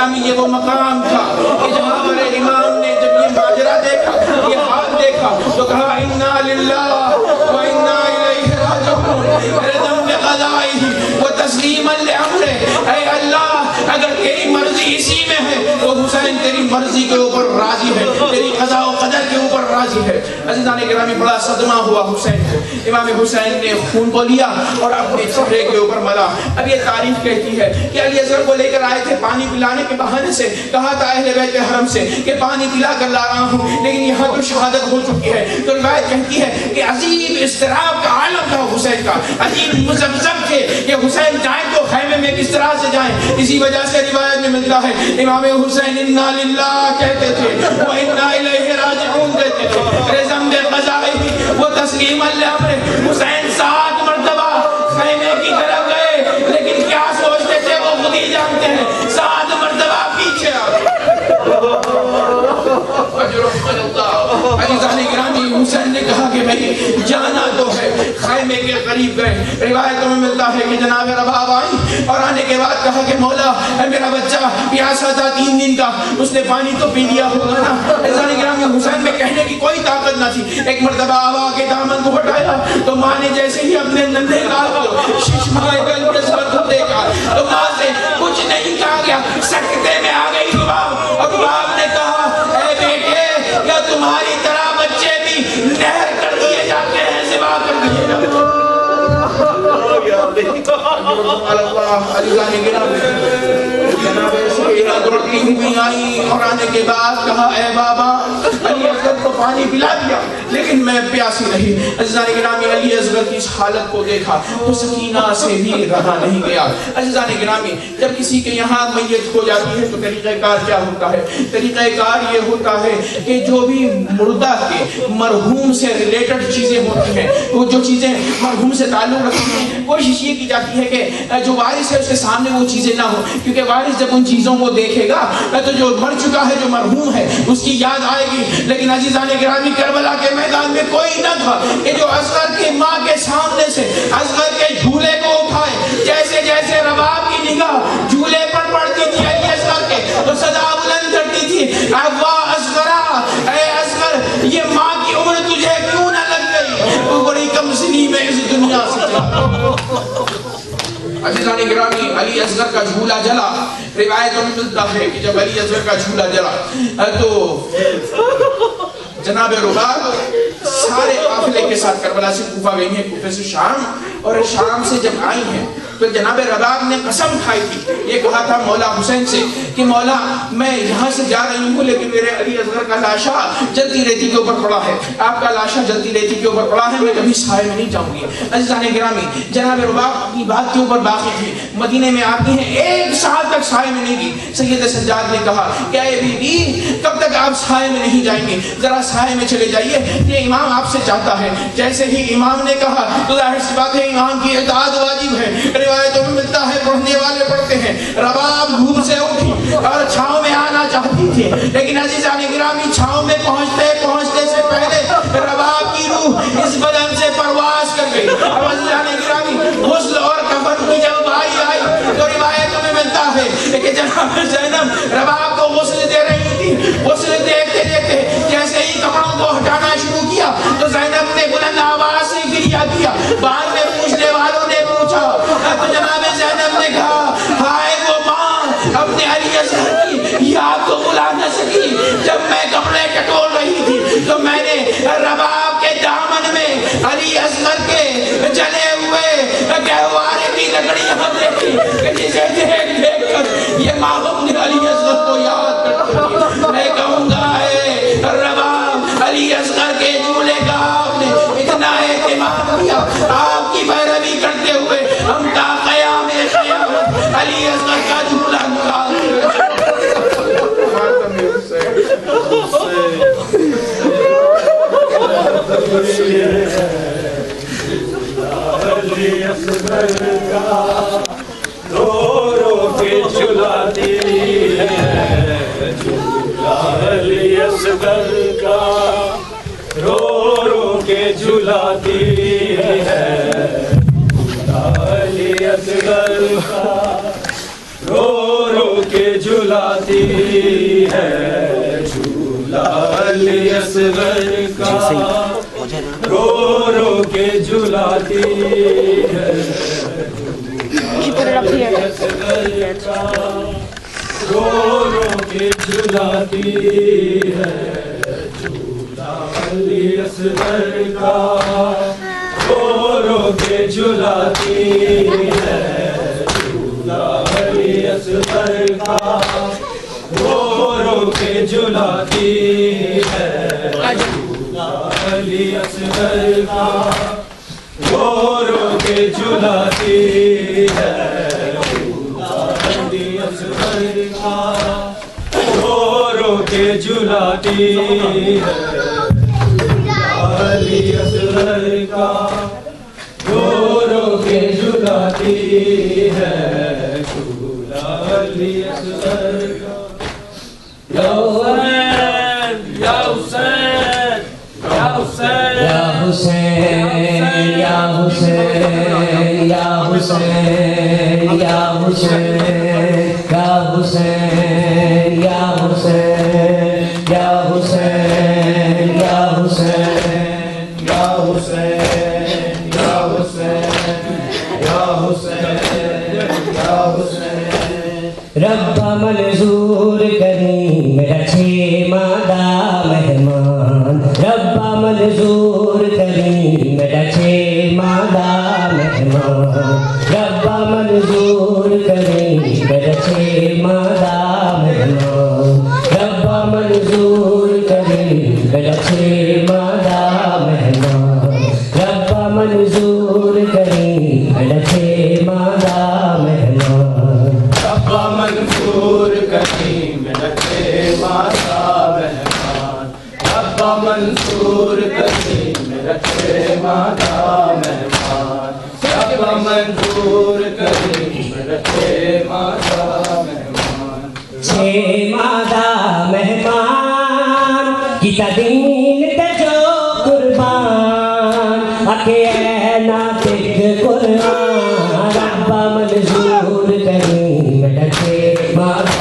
گرامی یہ وہ مقام تھا کہ جہاں ہمارے امام نے جب یہ ماجرا دیکھا، یہ حال دیکھا تو کہا انا للہ و انا الیہ راجعون رضا بقضائہ و تسلیما لامرہ۔ اے اللہ اگر تیری مرضی اسی میں ہے تو حسین تیری مرضی کے اوپر راضی ہے، تیری قضاء و قدر کے اوپر راضی ہے۔ عزیزان گرامی بڑا صدمہ ہوا حسین کو۔ امام حسین نے خون کو لیا اور اپنے چہرے کے اوپر ملا۔ اب یہ تاریخ کہتی ہے کہ علی اصغر کو لے کر آئے تھے پانی پلانے کے بہانے سے، کہا تھا اہل بیت حرم سے کہ پانی پلا کر لا رہا ہوں، لیکن یہاں تو شہادت ہو چکی ہے۔ تو روایت کہتی ہے کہ عجیب اضطراب کا عالم تھا حسین کا، عجیب مذبذب تھے کہ حسین جائیں تو خیمے میں کس طرح سے جائیں۔ اسی وجہ سے روایت میں ملتا ہے امام حسین انا للہ کہتے تھے و انا الیہ راجعون کہتے تھے، رضا بقضائہ و تسلیما لامرہ۔ حسین 7 مرتبہ خیمے کی طرف گئے، لیکن کیا سوچتے تھے وہ خود ہی جانتے ہیں، 7 مرتبہ پیچھے آ گئے۔ عزیزان گرامی حسین نے کہا کہ بھئی جانا تو ہے، خیمے کے قریب گئے۔ روایتوں میں ملتا ہے کہ جناب رباب آئی اور آنے کے بعد کہا کہ مولا اے میرا بچہ پیاسا تھا 3 دن کا، اس نے پانی تو پی لیا ہوگا نا۔ عزیزان گرامی حسین میں کہنے کی کوئی طاقت نہ تھی۔ ایک مرتبہ آبا کے دامن کو ہٹایا تو ماں نے جیسے ہی اپنے ننھے لال کو ششمائے گل کے ساتھ دیکھا تو ماں سے کچھ نہیں کہا گیا، سکتے میں آ گئی رباب، اور رباب نے کہا اے بیٹے کیا تمہاری طرح بچے بھی نہر کر دیے جاتے ہیں، ذبح کر دیے جاتے ہیں؟ عزیزان گرامی جناب سہیرہ دوڑتی ہوئی آئی اور آنے کے بعد کہا اے بابا علی اصغر کو پانی پلا دیا لیکن میں پیاسی نہیں۔ عزیزان گرامی علی اصغر کی اس حالت کو دیکھا تو سکینہ سے بھی رہا نہیں گیا۔ عزیزان گرامی جب کسی کے یہاں میت ہو جاتی ہے تو طریقہ کار کیا ہوتا ہے؟ طریقہ کار یہ ہوتا ہے کہ جو بھی مردہ کے مرحوم سے ریلیٹڈ چیزیں ہوتی ہیں، وہ جو چیزیں مرحوم سے تعلق رکھتی ہیں، کوشش یہ کی جاتی ہے کہ جو وارث ہے اس کے سامنے وہ چیزیں نہ ہو، کیونکہ وارث جب ان چیزوں کو دیکھے گا تو جو مر چکا ہے، جو مرحوم ہے، اس کی یاد آئے گی۔ لیکن عزیزان گرامی کربلا کے میدان میں کوئی نہ تھا کہ جو اصغر کی ماں کے سامنے سے اصغر کے جھولے کو اٹھائے۔ جیسے جیسے رباب کی نگاہ جھولے پر پڑتی تھی علی اصغر کے تو صدا بلند کرتی تھی ابا اصغرا، اے اصغر یہ ماں کی عمر تجھے کیوں نہ لگ گئی، تو بڑی کم سنی میں اس دنیا سے چلا۔ عزیزان گرامی علی اصغر کا جھولا جلا۔ روایتوں میں ملتا ہے کہ جب علی اصغر کا جھولا جلا تو جناب رباب سارے قافلے کے ساتھ کربلا سے کوفہ گئی ہیں، کوفے سے شام، اور شام سے جب آئی ہیں تو جناب رباب نے قسم کھائی تھی، یہ کہا تھا مولا حسین سے کہ مولا میں یہاں سے جا رہی ہوں لیکن میرے علی اصغر کا لاشا جلتی ریتی کے اوپر پڑا ہے، آپ کا لاشا جلتی ریتی کے اوپر پڑا ہے، میں کبھی سائے میں نہیں جاؤں گی۔ عزیزان گرامی جناب رباب اپنی بات کے اوپر باقی تھی، مدینے میں آتی ہیں، 1 سال تک سائے میں نہیں گئی۔ سید سجاد نے کہا کہ اے بی بی کب تک آپ سائے میں نہیں جائیں گے، ذرا سائے میں چلے جائیے، یہ امام آپ سے چاہتا ہے۔ جیسے ہی امام نے کہا تو ظاہر سی بات ہے امام کی اطاعت واجب ہے۔ روایتوں میں ملتا ہے، پڑھنے والے پڑھتے ہیں، رباب دھوپ سے اٹھی اور چھاؤں میں آنا چاہتی تھی، لیکن عزیزان گرامی چھاؤں میں پہنچتے سے پہلے رباب کی روح اس بدن سے پرواز کر گئی۔ اب عزیزان گرامی غسل اور کفن کی جب باری آئی تو روایتوں میں ملتا ہے کہ جناب زینب رباب کو غسل دے رہی تھی، غسل دیکھتے دیکھتے جیسے ہی کپڑوں کو ہٹانا شروع کیا تو زینب نے بلند آواز سے گریہ کیا۔ بعد میں پوچھنے والوں نے پوچھا تو جناب زینب نے کہا ہائے وہ ماں اپنے علی اصغر کی یاد کو بلا نہ سکی، جب میں کپڑے ٹٹول رہی تھی تو میں نے رباب کے دامن میں علی اصغر کے جلے ہوئے گہوارے کی لکڑیاں دیکھی کہ جسے دیکھ دیکھ کر یہ ماں اپنے علی اصغر کو یاد کرتی تھی۔ میں کہوں گا اے رباب علی اصغر کے جھولے کا آپ نے اتنا اہتمام کیا، آپ کی پیروی کرتے ہوئے ہم تا قیام قیامت علی اصغر کا جھولا نکال علی اصغر کا رو رو کے جھلاتی ہے، جھولا علی اصغر کا رو رو کے جھلاتی ہے، علی اصغر کا رو رو کے جھلاتی جھلاتی ہے جھولا علی اصغر کا رو رو کے جھلاتی ہے جھولا علی اصغر کا رو رو کے جھلاتی ہے جھولا علی اصغر کا رو رو کے جھلاتی ہے جھولا علی اصغر کا رو رو کے جھلاتی ہے جھولا علی اصغر کا رو رو کے جھلاتی ہے جھولا علی اصغر کا رو رو کے جھلاتی ہے علی اصغر کا رو رو کے جھلاتی ہے جھولا علی اصغر کا یا حسین یا حسین یا حسین یا حسین یا حسین یا حسین یا حسین یا حسین یا حسین یا حسین یا حسین یا حسین یا حسین یا حسین رب منظور کریم رکھے مادہ مہمان رب منظور کریم رکھے مادہ مہمان رب منظور کریم رکھے مادہ مہمان رب منظور کریم رکھے مادہ مہمان رب منظور کریم رکھے مادہ مہمان ربا منظور کریم رکھے ماتا مہمان ربا منظور کریم رکھے ماتا مہمان ربا منظور کریم رکھے ماتا مہمان چھے مادہ مہمان کی تدین تجو قربان اکے اے ناطق قرآن ربا منظور کریم رکھے مادہ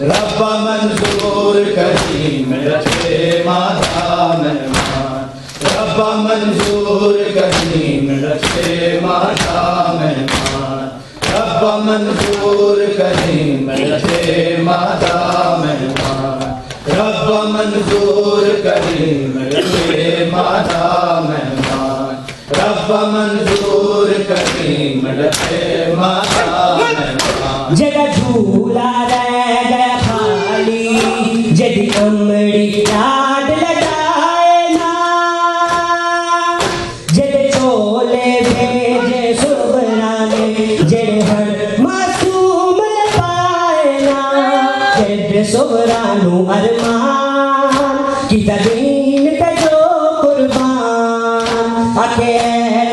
ربا منظور کریم رکھے ماتا مہمان ربا منظور کریم رکھے ماتا مہمان ربا منظور کریم رکھے ماتا مہمان ربا منظور کریم رکھے ماتا مہمان ربا منظور کریم رکھے ماتا مہمان جگہ جھولا رہ گیا خالی جدی امڑی لاڈ لگائے نا جد چولے بھیجے سبرانے جد ہر معصوم لپائے نا جد سبرانو ارمان کی تدین تجو قربان اکے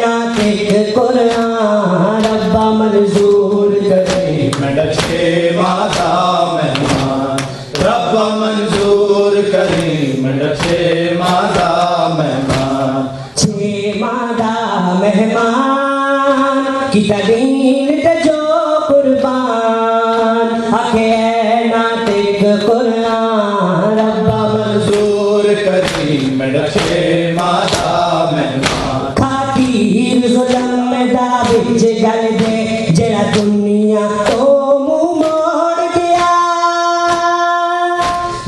ناطق قرآن ربا منظور کریم رکھے ماتا مہمان ربا منظور کریم رکھے ماتا مہمان چھے مادہ مہمان کی تدین تجو قربان اکے ناطق قرآن ربا منظور کریم رکھے ماتا مہمان خاطیر ظلم دا بچ گل دے جڑا دنیا تو منہ موڑ گیا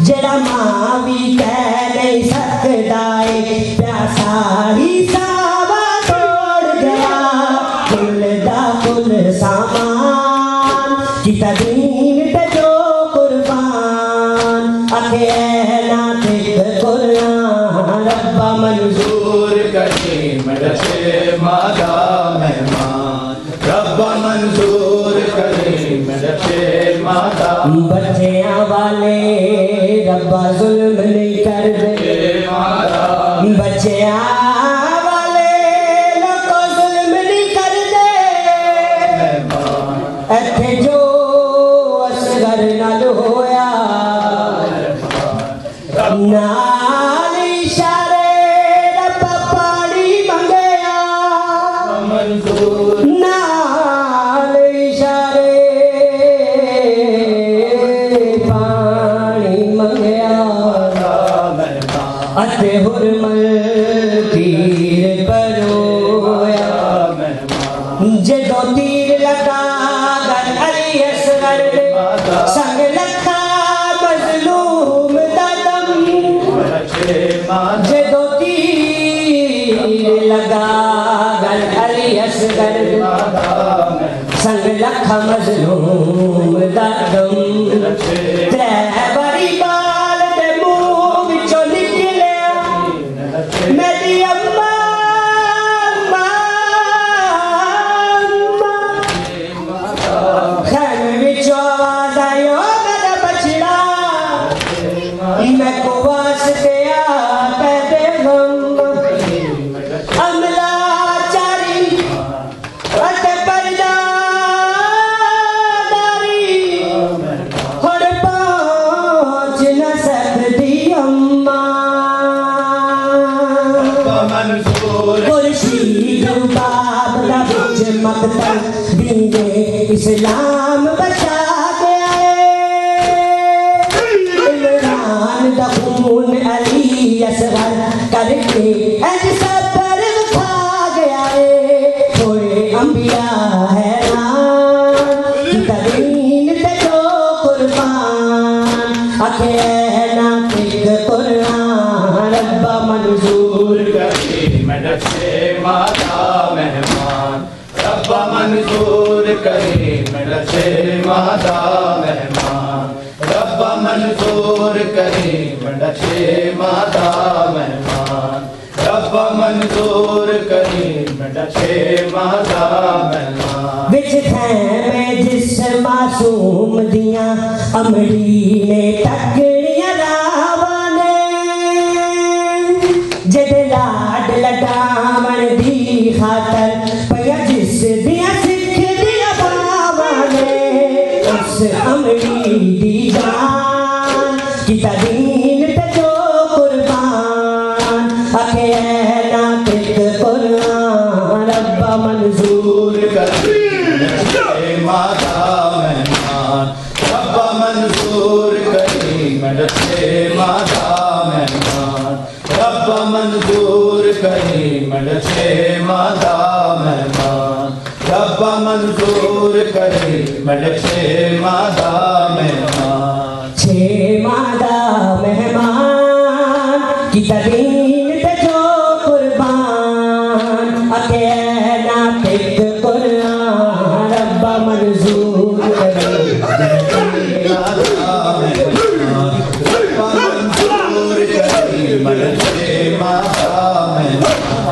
جڑا ماں بھی کہہ نہیں سکتا ہے پیاسا ہی ساوا توڑ گیا کل دا کل سامان کی تدین تجو قربان اکے ناطق قرآن ربا منظور کریم رکھے ماتا مہمان ربا منظور کریم رکھے ماتا بچیاں والے ربا ظلم نہیں کر دے ماتا بچیاں والے ربا ظلم نہیں کر دے ایتھے جو اصغر نال ہویا نال اشارے رب پانی منگیا منظور نال اشارے حرمت تیر پرویا جدو تیر لگا گر علی اصغر سنگ لکھا مظلوم دا دم جدو تیر لگا گر علی اصغر سنگ لکھا مظلوم دا دم ترے باری بال دے منہ وچوں نکلیا میری اماں خیمے وچوں آواز آئی او میرا بچڑا میں کو واسطے آتا دے غم عملہ چاری اتے پردہ داری ہر پہنچ نہ سکتی اماں خورشید باب دا وچ مقتل دیندے اسلام بچا گیا عمران دا خون علی اصغر کر کے اج صبر کھا گیا کوئی انبیاء حیران کتا دین تے جو قربان اکھے نا تک قرآن ربا منظور کرے مدد سے ماتا مہمان ربا منظور کرے مدد سے ماتا مہمان ربا منظور کرے مدد سے ماتا مہمان ربا منظور کرے مدد سے ماتا مہمان وچ خیمے جس معصوم دیاں امڑی نے تکڑیاں راوانے جد لاڈ لٹاون دی خاطر پیا جس دیاں سکھ دیاں باوانے اس امڑی دی جان کتا دین تے جو قربان اکھے نا تک قرآن ربا منظور کرے مدد سے ماتا مہمان ربا منظور کرے مدد سے ماتا مہمان ربا منظور کرے مدد سے ماتا مہمان ربا منظور کرے مدد سے ماتا مہمان چھ مادہ مہمان کی تدین تے جو قربان اکے ناطق قرآن ربا منظور کرے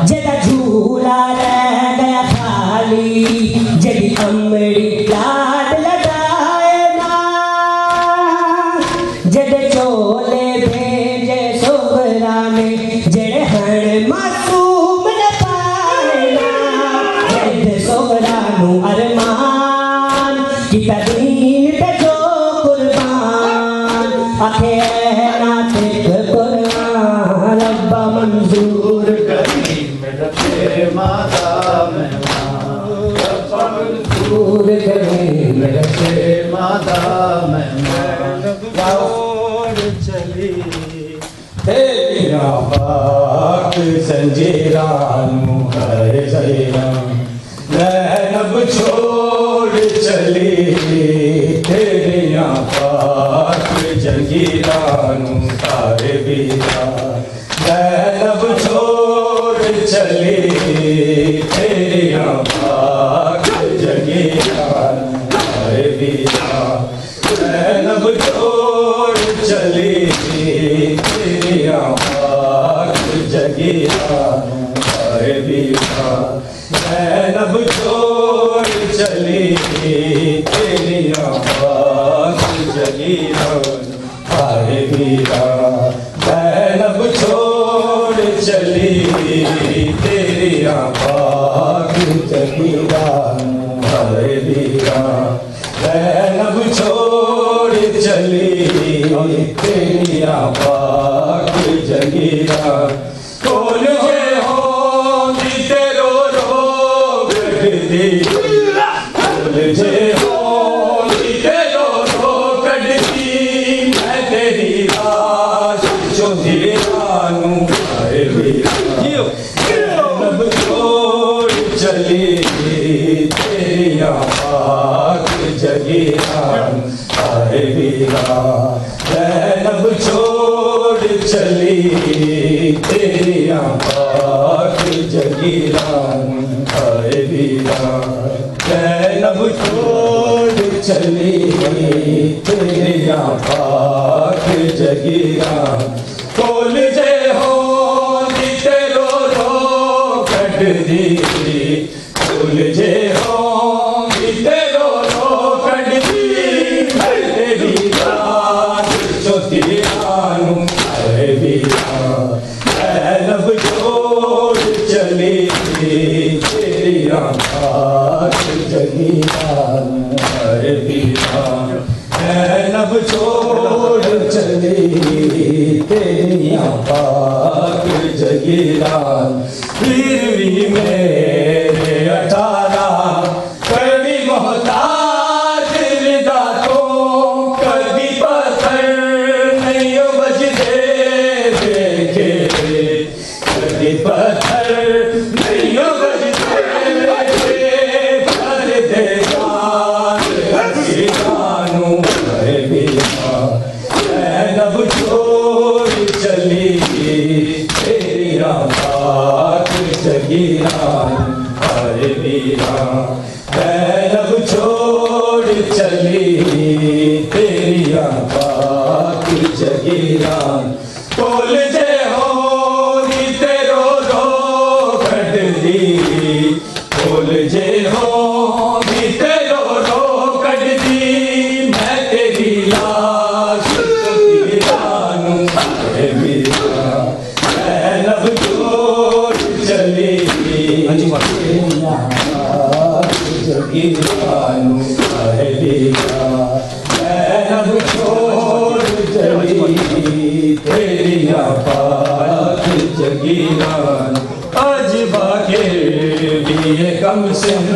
جدہ جھولا رہ گیا خالی جدی امڑی لاڈ لگائے ماں جدہ چولے بھیجے سغرانے جڑے ہن معصوم نے پائے جد سغرانو ارمان کی تدین تے جو قربان آکھے ناطق قرآن ربا منظور کرے مدد سے ماتا مہمان ربا منظور کرے مدد سے ماتا مہمان چھوڑ چلی تیرا پاک زنجیرانو ہر زینم زینب چھوڑ چلی تیرا پاک زنجیرانو سارے بیران زینب چھوڑ چلی تیرا پاک زنجیرانو سارے بیران زینب چھوڑ چلی تیرا پاک زنجیرانو سارے بیران زینب چھوڑ چلی تیرا پاک زنجیرانو سارے بیران زینب چھوڑ چلی تیرا پاک زنجیرانو سارے بیران زینب چھوڑ چلی تیرا پاک زنجیرانو کون ہے ہوں دی تیرو رو گھٹ دی کون ہے ہوں دی تیرو رو گھٹ دی میں تیری راز چو دلانو تیریاں پاک جگیران آئے ویرا زینب چھوڑ چلی تیریاں پاک جگیران آئے ویرا زینب چھوڑ چلی تیریاں پاک جگیران کول جے ہو دیتے رو رو کٹ دی کول جے ہو دیتے رو رو کٹ دی تیری رات چوتی آنو اے بیرا زینب چھوڑ چلی تیریاں پاک جگیران اے بیرا زینب چھوڑ چلی تیریاں پاک جگیران پھر بھی میرے 18 کبھی محتاج رضا تو کبھی پتھر نہیں بجتے دیکھے کبھی پتھر نہیں بجتے جانو اے بیرا زینب چھوڑ چلی تیریاں پاک جگیران اے بیرا زینب چھوڑ چلی تیریاں پاک جگیران کول جے ہو دیتے رو رو کٹ دی کول جے ہو دیتے رو رو کٹ دی میں تیری لاش چوتی آنو اے بیرا زینب چھوڑ چلی تیریاں پاک جگیران اے بیرا زینب چھوڑ چلی تیریاں پاک جگیران آج باقر بھی کم سن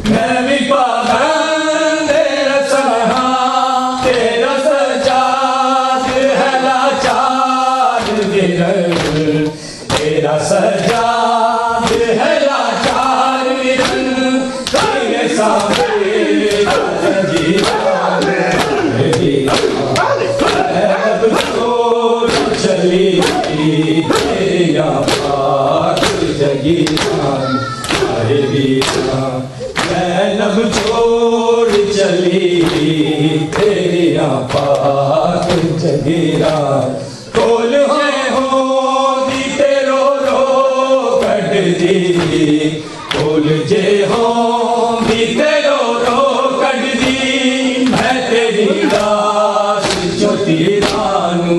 میں بھی پابند رسم ہاں تیرا سجاد ہے لاچار ورن تیرا سجاد ہے لاچار ورن تیرے سامنے جیران زینب چھوڑ چلی تیریاں پاک جگیران اے بیرا زینب چھوڑ چلی تیریاں پاک جگیران کول جے ہو دیتے رو رو کٹ دی کول جے ہو دیتے رو رو کٹ دی میں تیری لاش چوتی آنو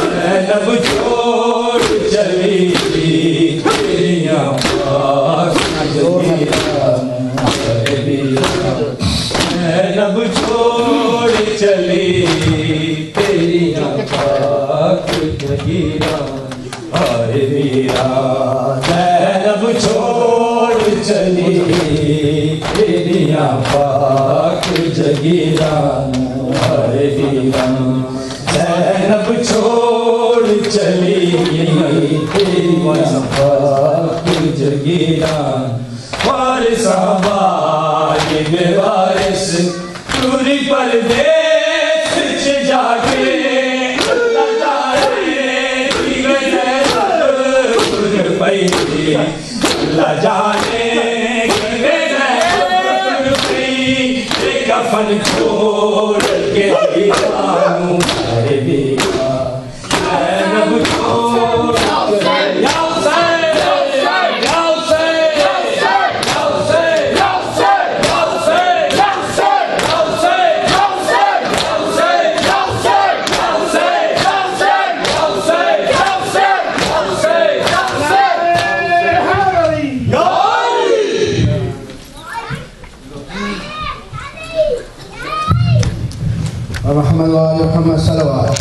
زینب چھوڑ چلی تیریاں پاک جگیران اے بیرا زینب چھوڑ چلی تیریاں پاک جگیران اے بیرا زینب چھوڑ چلی تیریاں پاک جگیران اے بیرا زینب چھوڑ چلی تیریاں پاک جگیران وارث والد وارث پوری پردیس چ جا کے اللہ جانے کی گزر پئی اللہ جانے کی گزر پئی کفن چھوڑ کے دیوانوں اے بیرا زینب چھوڑ یا حسین یا حسین یا حسین یا حسین یا حسین یا حسین یا حسین یا حسین یا حسین یا حسین یا حسین یا حسین یا حسین یا حسین یا محمد وآل محمد صلوات